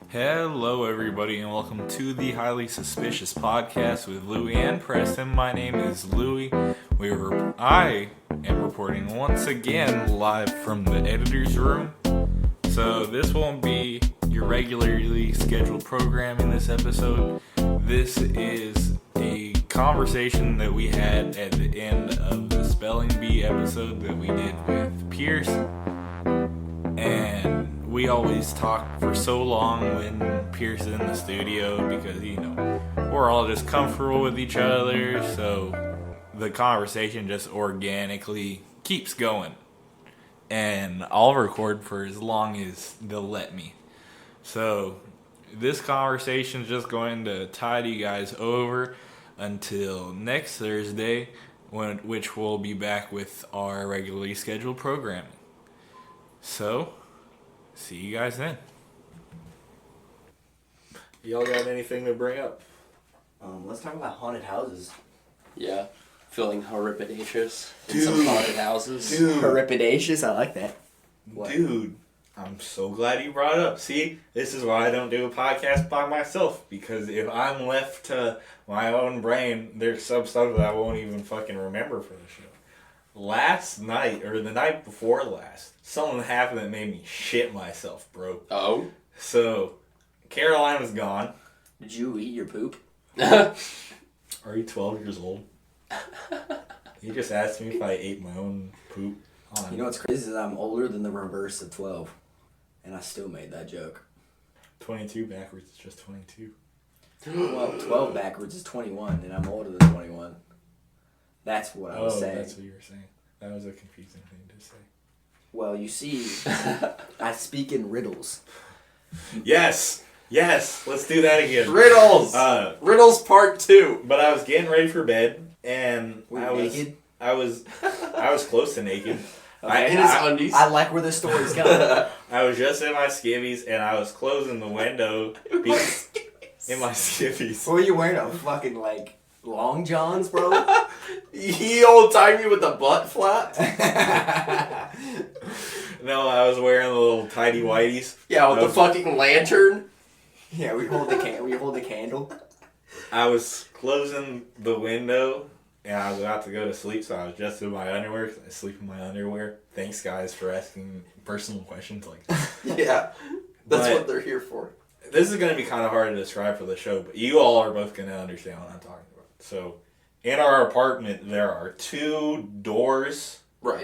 Hello, everybody, and welcome to the Highly Suspicious Podcast with Louie and Preston. My name is Louie. I am reporting once again live from the editor's room. So this won't be your regularly scheduled program in this episode. This is a conversation that we had at the end of the Spelling Bee episode that we did with Pierce. And we always talk for so long when Pierce is in the studio because, we're all just comfortable with each other. So the conversation just organically keeps going. And I'll record for as long as they'll let me. So this conversation is just going to tide you guys over until next Thursday, which we'll be back with our regularly scheduled programming. So, see you guys then. Y'all got anything to bring up? Let's talk about haunted houses. Yeah, feeling horripidatious in some haunted houses. Horripidatious, I like that. What? Dude, I'm so glad you brought it up. See, this is why I don't do a podcast by myself, because if I'm left to my own brain, there's some stuff that I won't even fucking remember for the show. Last night, or the night before last, something happened that made me shit myself, bro. Oh? So, Caroline was gone. Did you eat your poop? Are you 12 years old? You just asked me if I ate my own poop. You know what's crazy is I'm older than the reverse of 12. And I still made that joke. 22 backwards is just 22. Well, 12 backwards is 21, and I'm older than 21. That's what I was saying. That's what you were saying. That was a confusing thing to say. Well, you see, I speak in riddles. Yes! Let's do that again. Riddles! Riddles part 2. But I was getting ready for bed, and Naked? I was close to naked. In his undies. I like where this story's going. I was just in my skivvies, and I was closing the window. In my skivvies. What were you wearing? A fucking, long johns, bro? He old-timey with the butt flap? No, I was wearing the little tidy whities. Yeah, with the fucking lantern. Yeah, we hold the candle. I was closing the window, and I was about to go to sleep, so I was just in my underwear, 'cause I sleep in my underwear. Thanks, guys, for asking personal questions like that. Yeah, that's what they're here for. This is going to be kind of hard to describe for the show, but you all are both going to understand what I'm talking about. So, in our apartment, there are 2 doors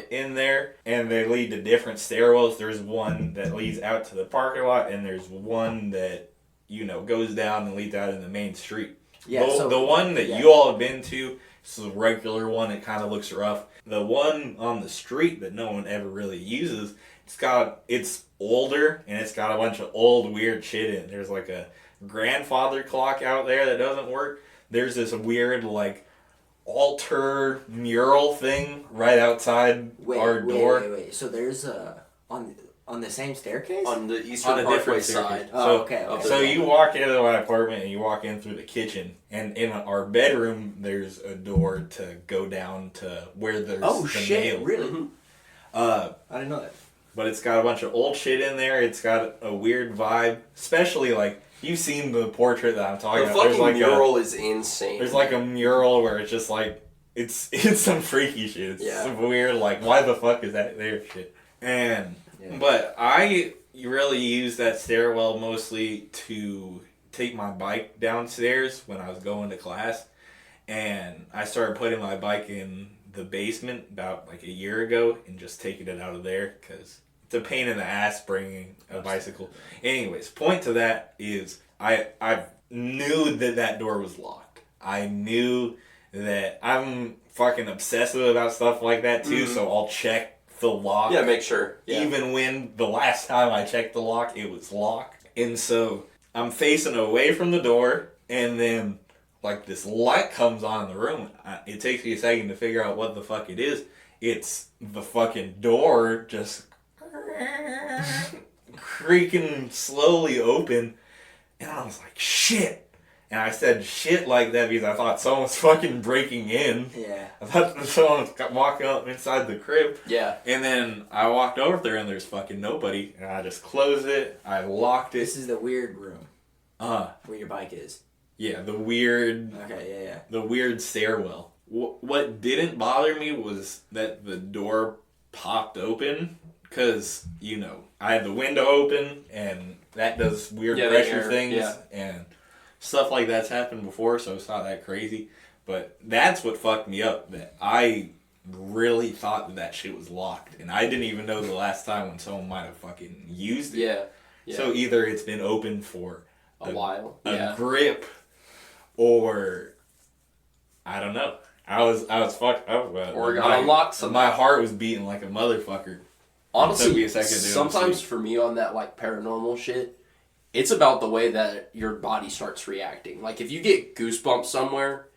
in there, and they lead to different stairwells. There's one that leads out to the parking lot, and there's one that, goes down and leads out in the main street. Yeah, the one that you all have been to, it's a regular one. It kind of looks rough. The one on the street that no one ever really uses, it's older, and it's got a bunch of old weird shit in it. There's like a grandfather clock out there that doesn't work. There's this weird altar mural thing right outside our door. Wait. So there's on the same staircase? On the Eastern On a Parkway different side. staircase. Oh, okay. So you walk into my apartment and you walk in through the kitchen, and in our bedroom there's a door to go down to where there's the nail. Really? Mm-hmm. I didn't know that. But it's got a bunch of old shit in there. It's got a weird vibe, especially you've seen the portrait that I'm talking about. The fucking mural is insane. There's a mural where it's just it's some freaky shit. It's some weird why the fuck is that there shit. But I really use that stairwell mostly to take my bike downstairs when I was going to class, and I started putting my bike in the basement about a year ago and just taking it out of there because it's a pain in the ass bringing a bicycle. Anyways, point to that is I knew that door was locked. I knew that I'm fucking obsessive about stuff like that too, so I'll check the lock. Yeah, make sure. Yeah. Even when the last time I checked the lock, it was locked. And so I'm facing away from the door, and then this light comes on in the room. It takes me a second to figure out what the fuck it is. It's the fucking door just creaking slowly open, and I was like, shit. And I said shit like that because I thought someone was fucking breaking in. Yeah. I thought someone was walking up inside the crib. Yeah. And then I walked over there and there's fucking nobody. And I just closed it. I locked it. This is the weird room. Where your bike is. Yeah, the weird... Okay, yeah. The weird stairwell. What didn't bother me was that the door popped open. Because, you know, I had the window open and that does weird pressure things. Yeah. And stuff like that's happened before, so it's not that crazy. But that's what fucked me up. That I really thought that shit was locked. And I didn't even know the last time when someone might have fucking used it. Yeah. So either it's been open for a while. A grip, or I don't know. I was fucked up. Or got unlocked somehow. My heart was beating like a motherfucker. Honestly, sometimes for me on that like paranormal shit, it's about the way that your body starts reacting. Like if you get goosebumps somewhere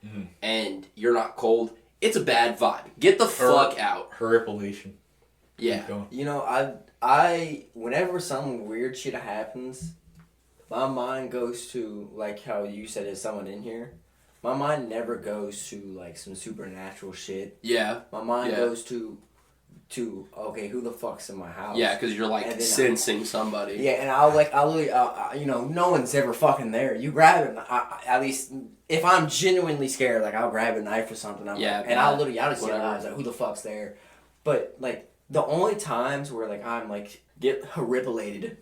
and you're not cold, it's a bad vibe. Get the fuck out. Horripilation. Yeah. You know, I whenever some weird shit happens, my mind goes to, like how you said there's someone in here. My mind never goes to like some supernatural shit. Yeah. My mind goes to okay, who the fuck's in my house? Yeah, because you're like sensing somebody. Yeah, and I'll literally, you know, no one's ever fucking there. You grab it, at least if I'm genuinely scared, like I'll grab a knife or something. I'll just see eyes, like who the fuck's there? But like the only times where like I'm like get horripilated.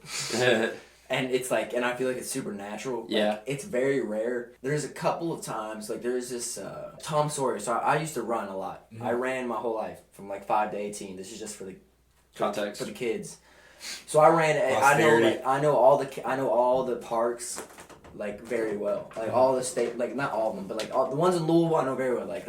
And it's like, and I feel like it's supernatural. Like, it's very rare. There's a couple of times, like there's this Tom Sawyer. So I used to run a lot. I ran my whole life from like 5 to 18. This is just for the context for the kids. So I ran. I know all the parks, like very well. Like all the state, like not all of them, but like all the ones in Louisville I know very well. Like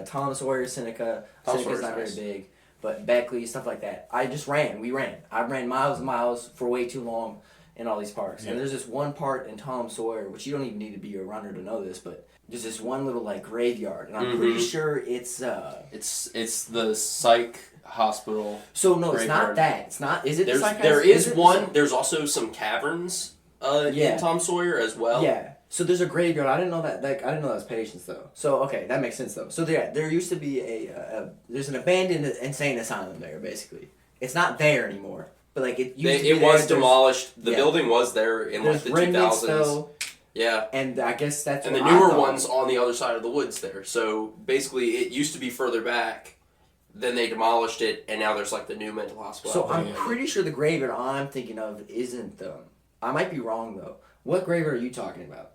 Tom Sawyer, Seneca. Seneca's not very big, but Beckley, stuff like that. I just ran. We ran. I ran miles and miles for way too long. In all these parks. And there's this one part in Tom Sawyer, which you don't even need to be a runner to know this, but there's this one little like graveyard, and I'm pretty sure it's the psych hospital. So no, graveyard. It's not that. It's not. Is it? There is one. There's also some caverns. In Tom Sawyer as well. Yeah. So there's a graveyard. I didn't know that. Like I didn't know that was patients though. So okay, that makes sense though. So there used to be there's an abandoned insane asylum there. Basically, it's not there anymore. But like it was demolished. The building was there in like the 2000s. Though, yeah, and I guess that's and the newer one's on the other side of the woods there. So basically, it used to be further back. Then they demolished it, and now there's like the new mental hospital. So I'm pretty sure the graveyard I'm thinking of isn't them. I might be wrong though. What graveyard are you talking about?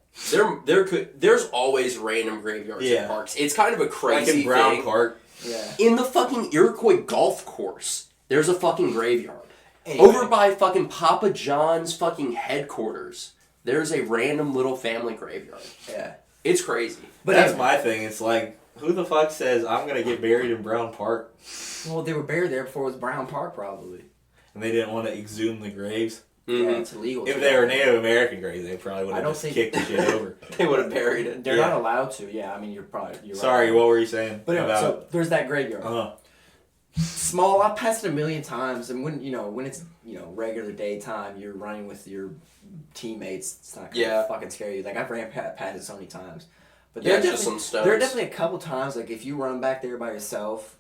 There's always random graveyards in parks. It's kind of a crazy like in Brown thing. Park. Yeah. In the fucking Iroquois golf course, there's a fucking graveyard. Anyway. Over by fucking Papa John's fucking headquarters, there's a random little family graveyard. Yeah. It's crazy. But that's my thing. It's like, who the fuck says I'm going to get buried in Brown Park? Well, they were buried there before it was Brown Park, probably. And they didn't want to exhume the graves? Mm-hmm. Yeah, it's illegal. If they were Native American graves, they probably would have just kicked the shit over. They would have buried it. They're not allowed to. Yeah, I mean, you're Sorry, right. What were you saying? But anyway, so there's that graveyard. Uh-huh. Small. I've passed it a million times, and when it's regular daytime, you're running with your teammates. It's not gonna fucking scare you. Like I've ran past it so many times, but there are definitely a couple times like if you run back there by yourself,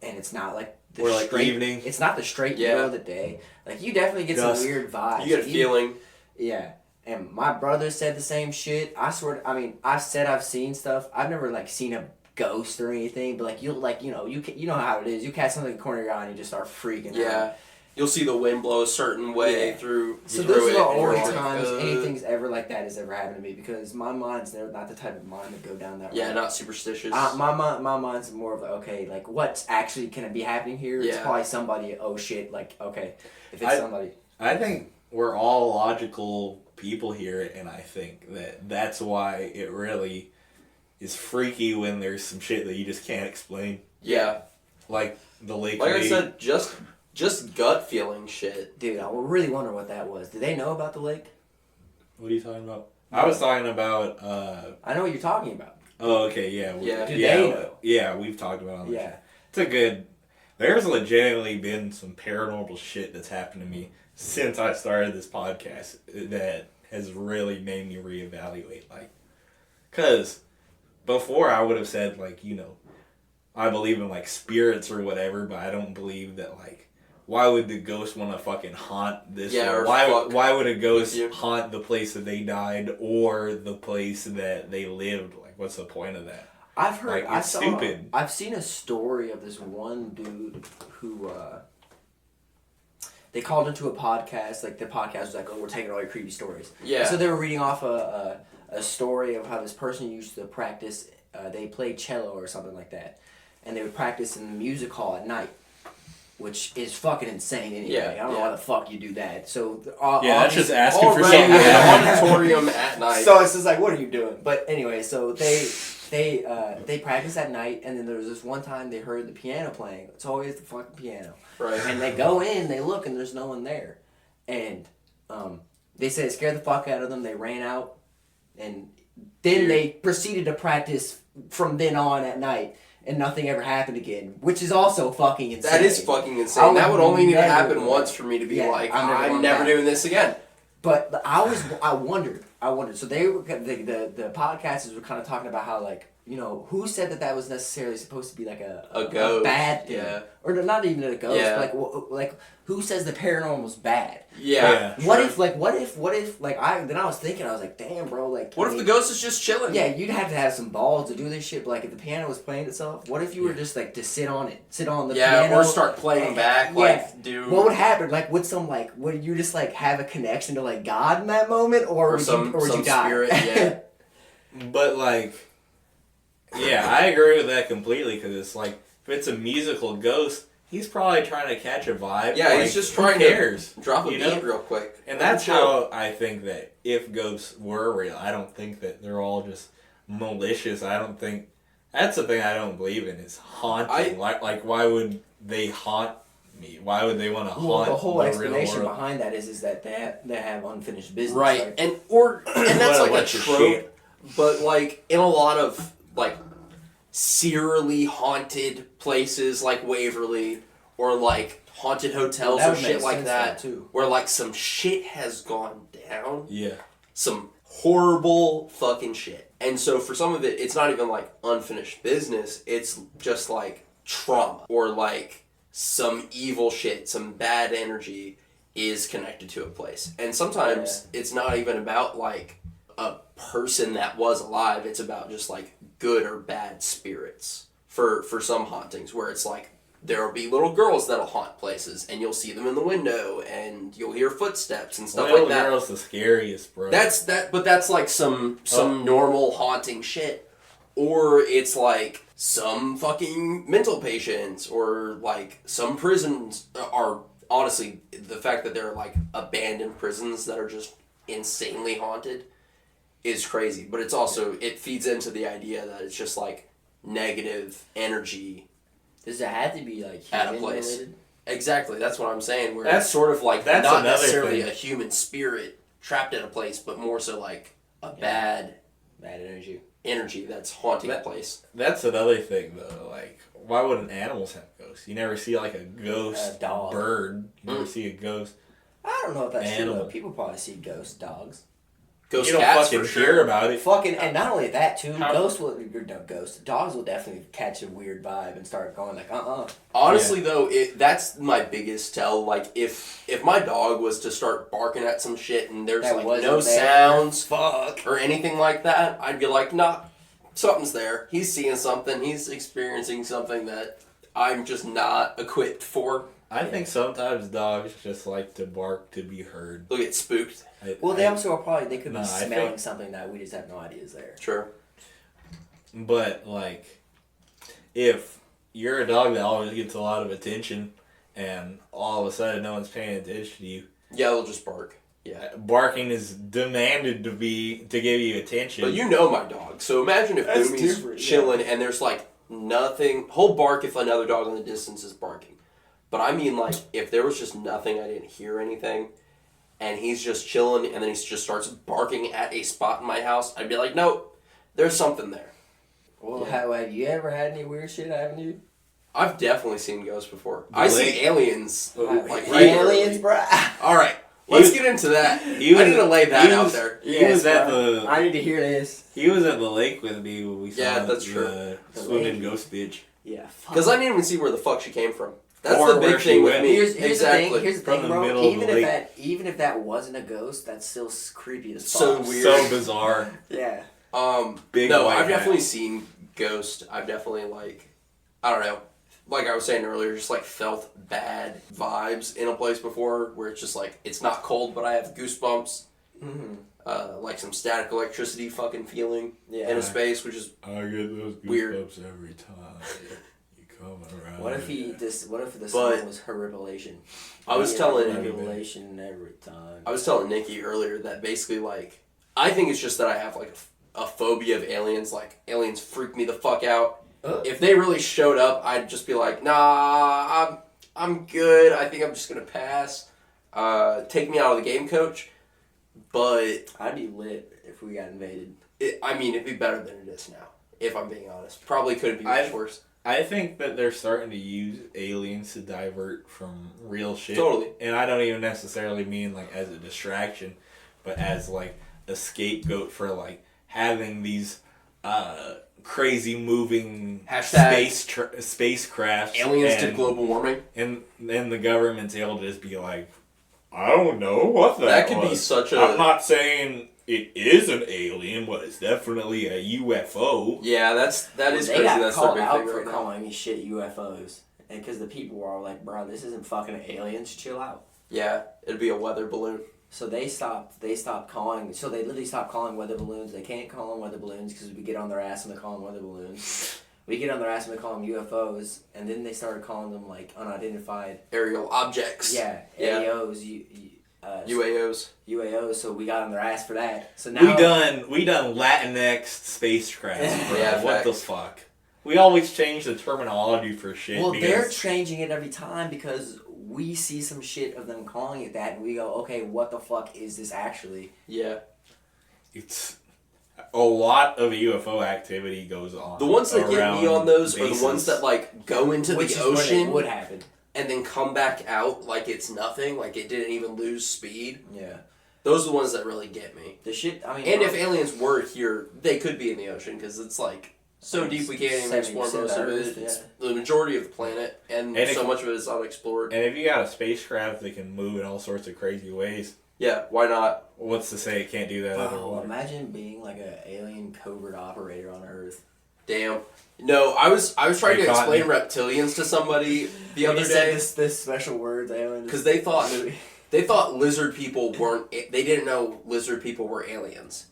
and it's not like straight evening. It's not the straight middle of the day. Like you definitely get some weird vibes. You get a feeling. Yeah. And my brother said the same shit. I swear. I mean, I said I've seen stuff. I've never like seen a ghost or anything, but like you know how it is. You catch something in the corner of your eye and you just start freaking out. Yeah, you'll see the wind blow a certain way through. So those are the only times anything's ever like that has ever happened to me because my mind's not the type of mind to go down that road. Yeah, not superstitious. My mind's more of like, okay, like what's actually gonna be happening here? It's probably somebody. Oh shit! Like okay, if it's somebody. I think we're all logical people here, and I think that's why it really is freaky when there's some shit that you just can't explain. Yeah. Like the lake. Like I said, just gut feeling shit. Dude, I really wonder what that was. Did they know about the lake? What are you talking about? I was talking about... I know what you're talking about. Oh, okay, yeah. Did they know? Yeah, we've talked about it. Yeah. It's a good... There's legitimately been some paranormal shit that's happened to me since I started this podcast that has really made me reevaluate, like, because before I would have said, like, you know, I believe in, like, spirits or whatever, but I don't believe that, like, why would the ghost want to fucking haunt this? Yeah, or why would a ghost haunt the place that they died or the place that they lived? Like, what's the point of that? I've heard. Like, it's stupid. I've seen a story of this one dude who they called into a podcast. Like the podcast was like, "Oh, we're taking all your creepy stories." Yeah. So they were reading off a story of how this person used to practice. They played cello or something like that, and they would practice in the music hall at night. Which is fucking insane anyway. Yeah, I don't know why the fuck you do that. So that's just asking for something. Yeah, auditorium at night. So it's just like, what are you doing? But anyway, so they practice at night, and then there was this one time they heard the piano playing. It's always the fucking piano. Right. And they go in, they look, and there's no one there. And they said it scared the fuck out of them. They ran out, and then they proceeded to practice from then on at night. And nothing ever happened again, which is also fucking insane. That is fucking insane. That would only need to happen once for me to be like, I'm never doing this again. But I wondered. So they were the podcasters were kind of talking about how, like, you know, who said that was necessarily supposed to be like a ghost, a bad thing, or not even a ghost. Yeah. Like who says the paranormal's bad? Yeah. What if I was thinking, I was like, damn, bro, like, what if the ghost is just chilling? Yeah, you'd have to have some balls to do this shit. But like, if the piano was playing itself, what if you were just like to sit on the piano, or start playing back, like, dude. What would happen? Like, would you just like have a connection to like God in that moment, or would you die? Spirit, yeah. But like, yeah, I agree with that completely, because it's like, if it's a musical ghost, he's probably trying to catch a vibe. Yeah, like, he's just trying to drop a beat real quick. And that's how I think that if ghosts were real, I don't think that they're all just malicious. I don't think... That's the thing I don't believe in, is haunting. Like, why would they haunt me? Why would they want to haunt the whole explanation real world? Behind that is that they have unfinished business. Right, like, and that's like a trope, but like in a lot of like serially haunted places like Waverly or like haunted hotels or shit like that, where like some shit has gone down. Yeah. Some horrible fucking shit. And so for some of it, it's not even like unfinished business, it's just like trauma or like some evil shit, some bad energy is connected to a place. And sometimes it's not even about like a person that was alive, it's about just like good or bad spirits for some hauntings, where it's like there'll be little girls that'll haunt places and you'll see them in the window and you'll hear footsteps and stuff like that. Little girl's the scariest, bro. But that's like some normal haunting shit. Or it's like some fucking mental patients, or like some prisons are, honestly, the fact that they're like abandoned prisons that are just insanely haunted is crazy. But it's also, it feeds into the idea that it's just like negative energy. Does it have to be like at a place related? Exactly, that's what I'm saying. Where that's sort of like not necessarily a human spirit trapped in a place, but more so like a bad energy that's haunting a place. That's another thing, though. Like, why wouldn't animals have ghosts? You never see like a ghost bird. You never see a ghost. I don't know if that's true. People probably see ghost dogs. Ghost you don't cats fucking for sure. hear about it. And not only that too, dogs will definitely catch a weird vibe and start going like, Honestly though, that's my biggest tell. Like if my dog was to start barking at some shit and there's like no sounds or anything like that, I'd be like, nah, something's there. He's seeing something. He's experiencing something that I'm just not equipped for. I think sometimes dogs just like to bark to be heard. They'll get spooked. They could be smelling something that we just have no idea is there. Sure. But, like, if you're a dog that always gets a lot of attention and all of a sudden no one's paying attention to you. Yeah, they'll just bark. Yeah. Barking is demanded to give you attention. But you know my dog. So imagine if Boomy's chilling and there's, like, nothing. He'll bark if another dog in the distance is barking. But I mean, like, if there was just nothing, I didn't hear anything, and he's just chilling, and then he just starts barking at a spot in my house, I'd be like, nope, there's something there. Well, have you ever had any weird shit, haven't you? I've definitely seen ghosts before. I see aliens. Aliens, bro. All right. Let's get into that. I need to lay that out there. I need to hear this. He was at the lake with me when we saw the swimming ghost bitch. Yeah. Because I didn't even see where the fuck she came from. That's the big thing with me. Here's the thing, bro. Even if that wasn't a ghost, that's still creepy as fuck. So weird. So bizarre. Yeah. I've definitely seen ghosts. I've definitely I don't know. Like I was saying earlier, just felt bad vibes in a place before where it's just it's not cold, but I have goosebumps. Mm-hmm. Some static electricity fucking feeling in a space, which is I get those goosebumps weird. Every time you come around. What if the song was her revelation? I was telling revelation every time. I was telling Nikki earlier that basically I think it's just that I have a phobia of aliens. Aliens freak me the fuck out. If they really showed up, I'd just be like, nah, I'm good. I think I'm just gonna pass. Take me out of the game, coach. But I'd be lit if we got invaded. It'd be better than it is now, if I'm being honest. Probably couldn't be much worse. I think that they're starting to use aliens to divert from real shit. Totally. And I don't even necessarily mean as a distraction, but as a scapegoat for having these crazy moving spacecraft aliens to global warming, and then the government's able to just be like, I don't know what that could be such a. I'm not saying it is an alien, but it's definitely a UFO. Yeah, that is crazy. That's their big thing right now. Calling shit UFOs, and because the people are like, bro, this isn't fucking aliens. Chill out. Yeah, it'd be a weather balloon. So they stopped calling. So they literally stopped calling weather balloons. They can't call them weather balloons because we get on their ass and they call them weather balloons. We get on their ass and we call them UFOs, and then they started calling them unidentified aerial objects. Yeah, AOs, UAOs. So we got on their ass for that. So now we done Latinx spacecraft. Bro. Yeah, what the fuck? We always change the terminology for shit. Well, they're changing it every time because we see some shit of them calling it that, and we go, okay, what the fuck is this actually? Yeah. It's a lot of UFO activity goes on. The ones that get me on those bases. Are the ones that go into the ocean would happen and then come back out like it's nothing, like it didn't even lose speed. Yeah. Those are the ones that really get me. The shit. If aliens were here, they could be in the ocean because it's so deep we can't even explore most of it. It's the majority of the planet, and so much of it is unexplored. And if you got a spacecraft that can move in all sorts of crazy ways, yeah, why not? What's to say it can't do that underwater? Imagine being an alien covert operator on Earth. Damn. No, I was trying to explain reptilians to somebody the other day. This special word, aliens. Because they thought lizard people weren't. They didn't know lizard people were aliens.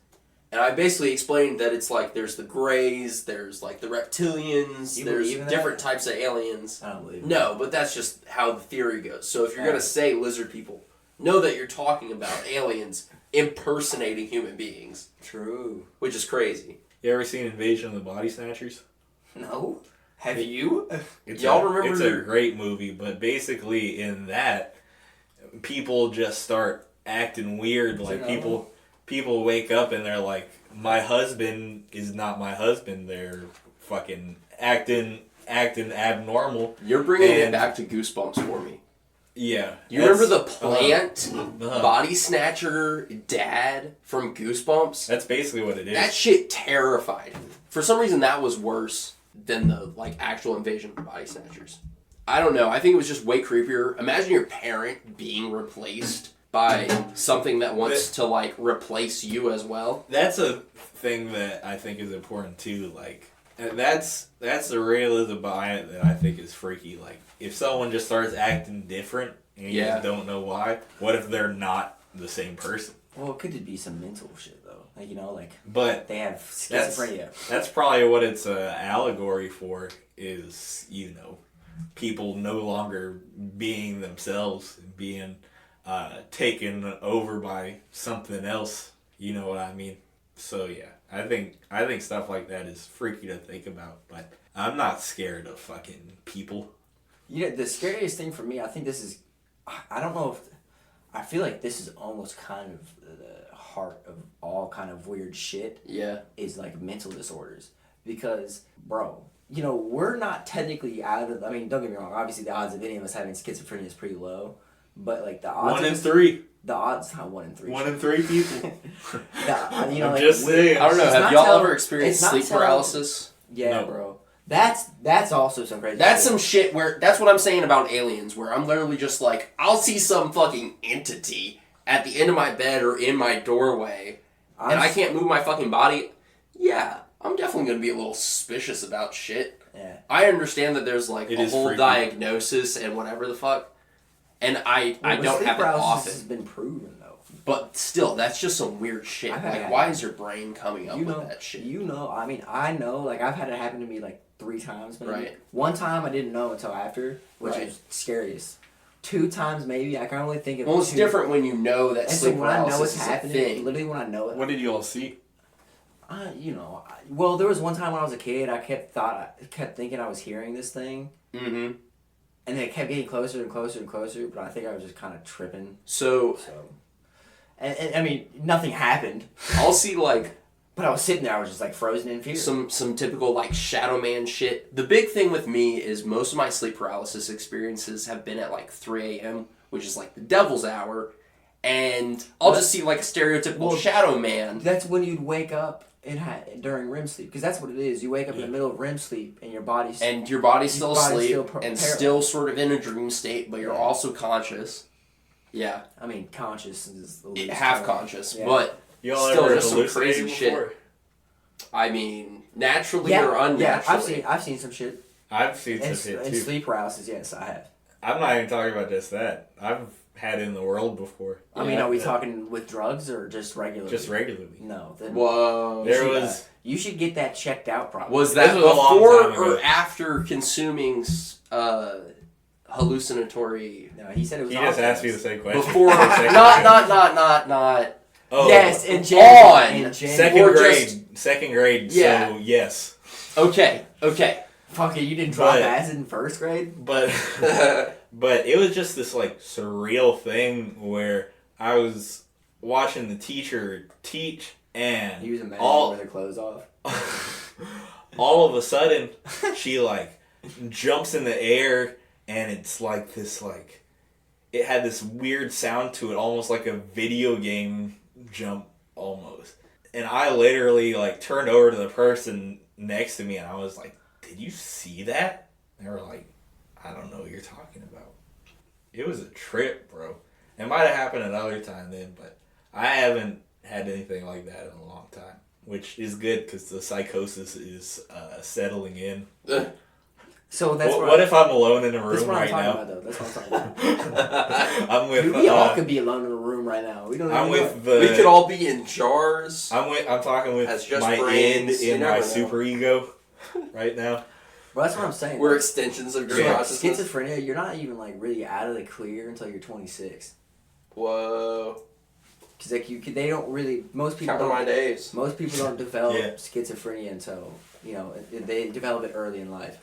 And I basically explained that it's there's the Greys, there's the reptilians, there's different types of aliens. I don't believe it. No, but that's just how the theory goes. So if you're going to say lizard people, know that you're talking about aliens impersonating human beings. True. Which is crazy. You ever seen Invasion of the Body Snatchers? No. Have you? Y'all remember? It's a great movie, but basically in that, people just start acting weird. People wake up and they're like, my husband is not my husband. They're fucking acting abnormal. You're bringing it back to Goosebumps for me. Yeah. You remember the plant body snatcher dad from Goosebumps? That's basically what it is. That shit terrified me. For some reason, that was worse than the actual invasion of the body snatchers. I don't know. I think it was just way creepier. Imagine your parent being replaced by something that wants to replace you as well. That's a thing that I think is important too. That's the realism behind it that I think is freaky. If someone just starts acting different and you just don't know why, what if they're not the same person? Well, it could be some mental shit though. But they have schizophrenia. That's probably what it's an allegory for. Is people no longer being themselves, being taken over by something else. You know what I mean? So yeah, I think stuff like that is freaky to think about, but I'm not scared of fucking people. The scariest thing for me, I think this is, I don't know if, I feel like this is almost kind of the heart of all kind of weird shit. Yeah. Is mental disorders. Because, bro, we're not technically out of, don't get me wrong, obviously the odds of any of us having schizophrenia is pretty low. but like the odds. 1 in 3. The odds, not 1 in 3. 1 in 3 people. You know, I'm just saying. I don't know. Have y'all ever experienced sleep paralysis? Yeah, no. Bro. That's also some crazy. That's shit. Some shit where that's what I'm saying about aliens, where I'm literally just like, I'll see some fucking entity at the end of my bed or in my doorway, and I can't move my fucking body. Yeah, I'm definitely gonna be a little suspicious about shit. Yeah. I understand that there's like a whole diagnosis and whatever the fuck, and I don't have it often. Has been proven though. But still, that's just some weird shit. Like, why is your brain coming up with that shit? You know, I mean, I know. Like, I've had it happen to me like 3 times maybe. Right. 1 time I didn't know until after, which is scariest. 2 times maybe. I can only think of. Well, it's different when you know that sleep paralysis is happening. Literally, when I know it. What did you all see? You know, well, there was one time when I was a kid, I kept thinking I was hearing this thing. Mm-hmm. And it kept getting closer and closer and closer, but I think I was just kind of tripping. So and I mean, nothing happened. I'll see like. But I was sitting there, I was just like frozen in fear. Some typical like shadow man shit. The big thing with me is most of my sleep paralysis experiences have been at like 3 a.m., which is like the devil's hour, and I'll just see like a stereotypical shadow man. That's when you'd wake up during REM sleep, because that's what it is. You wake up in the middle of REM sleep, and your body's still asleep and still sort of in a dream state, but you're also conscious. Yeah, I mean, conscious is half conscious, but. Y'all still ever just some crazy shit. I mean, naturally or unnaturally. Yeah, I've seen some shit. I've seen some shit too. And sleep paralysis, yes, I have. I'm not even talking about just that. I've had it in the world before. I mean, are we talking with drugs or just regularly? Just regularly. No. Then whoa. You should get that checked out probably. Was that before or after consuming hallucinatory? No, he said it was. He just asked me the same question. Before, not. Oh, yes, in January. Second grade. Yeah. So yes. Okay. Fuck it, you didn't drop acid in 1st grade. But it was just this like surreal thing where I was watching the teacher teach, and he was imagining with her clothes off. All of a sudden, she like jumps in the air, and it's like this like it had this weird sound to it, almost like a video game jump almost. And I literally like turned over to the person next to me, and I was like, "Did you see that?" And they were like, "I don't know what you're talking about." It was a trip, bro. It might have happened another time then, but I haven't had anything like that in a long time, which is good because the psychosis is settling in. So that's what if I'm alone in a room right now? That's what I'm talking about. I'm with. We all could be alone in a room right now. We don't. We could all be in jars. I'm talking with my brains, in my super ego right now. Well, that's what I'm saying. We're extensions of your consciousness. Schizophrenia, you're not even like really out of the clear until you're 26. Whoa. Because like they don't really. Most people Counting my days. Most people don't develop schizophrenia until they develop it early in life.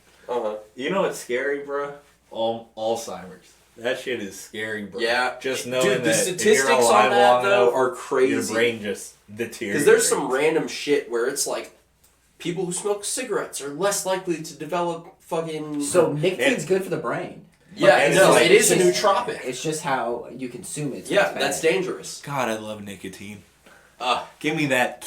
You know what's scary, bro? Alzheimer's. That shit is scary, bro. Yeah. Just knowing the statistics on that though are crazy. Your brain just deteriorates. Because there's some random shit where it's like people who smoke cigarettes are less likely to develop fucking. So nicotine's good for the brain. Yeah, it is a nootropic. It's just how you consume it. So that's dangerous. God, I love nicotine. Give me that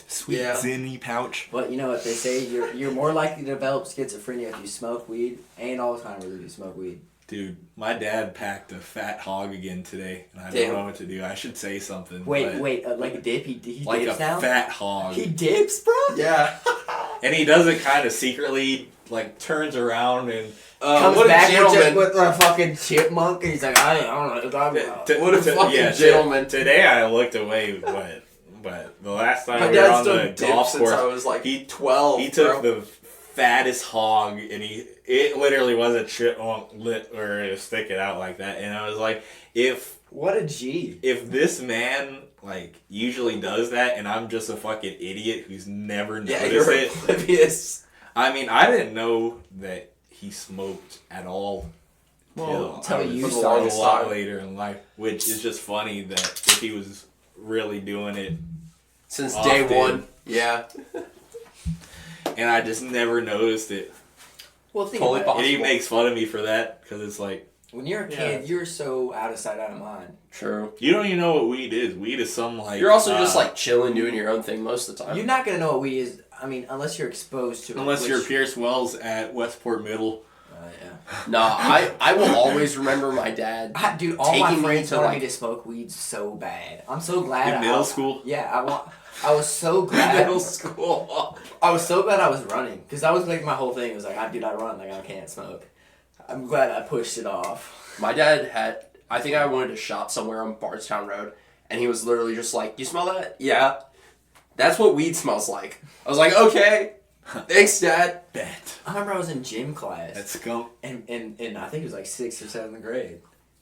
sweet zinny pouch. But you know what they say, you're more likely to develop schizophrenia if you smoke weed and Alzheimer's if you smoke weed. Dude, my dad packed a fat hog again today, and I don't know what to do. I should say something. Wait, like a dip? He like dips now? Like a fat hog. He dips, bro? Yeah. And he does it kind of secretly, like turns around and comes back with a fucking chipmunk, and he's like, I don't know what you're talking about. What a fucking gentleman. Today I looked away, but the last time we were on the golf course, I was like 12. He took the fattest hog, and it literally was a chipmunk lit or to stick it out like that, and I was like, what a G. If this man like usually does that, and I'm just a fucking idiot who's never noticed it. Oblivious. I mean, I didn't know that he smoked at all. Until you started a lot later in life, which is just funny that if he was really doing it since day one, yeah. And I just never noticed it. Well, think about it. And he makes fun of me for that because it's like When you're a kid, you're so out of sight, out of mind. True. You don't even know what weed is. Weed is some like... You're also just like chilling, doing your own thing most of the time. You're not going to know what weed is, I mean, unless you're exposed to it. Unless you're Pierce Wells at Westport Middle. No, I will always remember my dad. Dude, all my friends wanted me to smoke weed so bad. I'm so glad. In middle school? Yeah, I was so glad. Middle school. I was so glad I was running because I was like my whole thing was like, dude, I run like I can't smoke. I'm glad I pushed it off. My dad had. I think I wanted to shop somewhere on Bardstown Road, and he was literally just like, "You smell that? Yeah, that's what weed smells like." I was like, "Okay." Thanks, Dad. Bet. I remember I was in gym class. Let's go. And I think it was like 6th or 7th grade.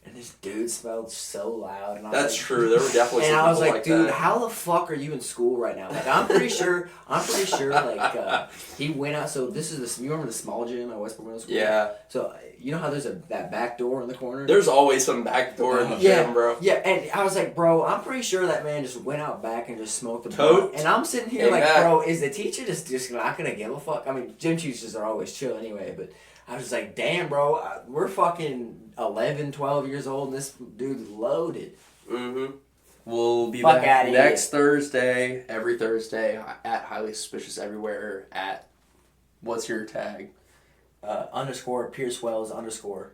And this dude smelled so loud. And That's true. There were definitely some and I was people like, dude, that. how the fuck are you in school right now? Like, I'm pretty sure, like, he went out. So this is you remember the small gym at Westport Middle School? Yeah. So, you know how there's that back door in the corner? There's always some back door in the gym, bro. Yeah, and I was like, bro, I'm pretty sure that man just went out back and just smoked a blunt. And I'm sitting here like, bro, is the teacher just not going to give a fuck? I mean, gym teachers are always chill anyway, but I was just like, damn, bro, we're fucking 11, 12 years old, and this dude's loaded. Mm-hmm. We'll be back next Thursday, every Thursday, at Highly Suspicious Everywhere, at, what's your tag? _ Pierce Wells _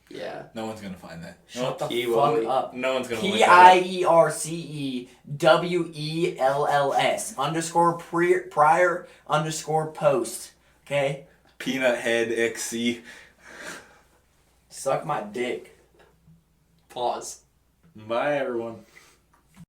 Yeah. No one's going to find that. Shut the fuck up. No one's going to PIERCEWELLS _ prior _ post. Okay? Peanut Head XC. Suck my dick. Pause. Bye, everyone.